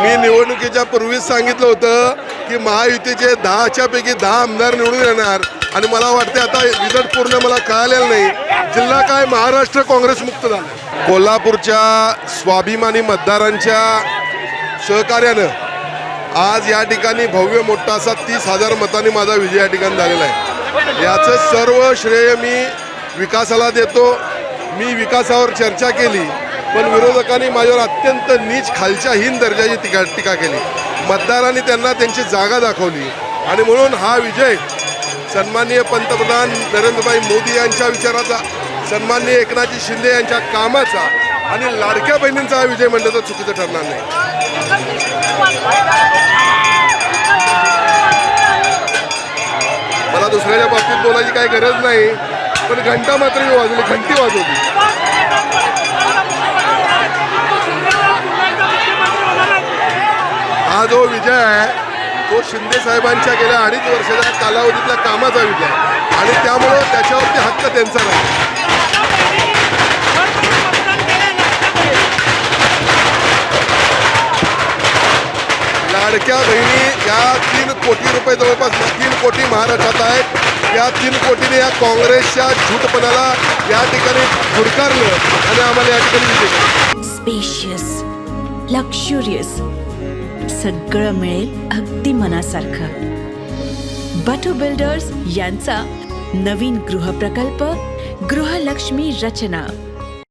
मी निवडणुकीच्या पूर्वीच सांगितलं होतं की महायुतीचे 10च्या पैकी 10 आमदार निवडून येणार आणि मला वाटते आता रिझल्ट पूर्ण मला कळालेलं नाही. जिल्हा काय महाराष्ट्र काँग्रेस मुक्त झाला. कोल्हापूरच्या स्वाभिमानी मतदारांच्या सहकार्यानं आज या ठिकाणी भव्य मोठा असा 30,000 मतांनी माझा विजय या ठिकाणी झालेला आहे. याचं सर्व श्रेय मी विकासाला देतो. मी विकासावर चर्चा केली पण विरोधकांनी माझ्यावर अत्यंत नीच खालच्या हीन दर्जाची टीका केली. मतदारांनी त्यांना त्यांची जागा दाखवली आणि म्हणून हा विजय सन्माननीय पंतप्रधान नरेंद्रभाई मोदी यांच्या विचाराचा, सन्माननीय एकनाथजी शिंदे यांच्या कामाचा आणि लाडक्या बहिणींचा हा विजय म्हणलं तर चुकीचं ठरणार नाही. मला दुसऱ्याच्या बाबतीत बोलायची काही गरज नाही पण घंटा मात्र मी वाजवली, घंटी वाजवली. हा जो विजय आहे तो शिंदे साहेबांच्या गेल्या 2.5 वर्षाच्या कालावधीतल्या कामाचा विजय आहे आणि त्यामुळं त्याच्यावरती हक्क त्यांचा नाही. लाडक्या बहिणी या 3 कोटी रुपये, जवळपास 3 कोटी महाराष्ट्रात आहेत. या 3 कोटीने या काँग्रेसच्या झूटपणाला या ठिकाणी धुडकारलं आणि आम्हाला या ठिकाणी विजय केला. स्पेशियस, लक्झुरियस, सगळं मिळेल अगदी मनासारखं. बटू बिल्डर्स यांचा नवीन गृहप्रकल्प गृहलक्ष्मी रचना.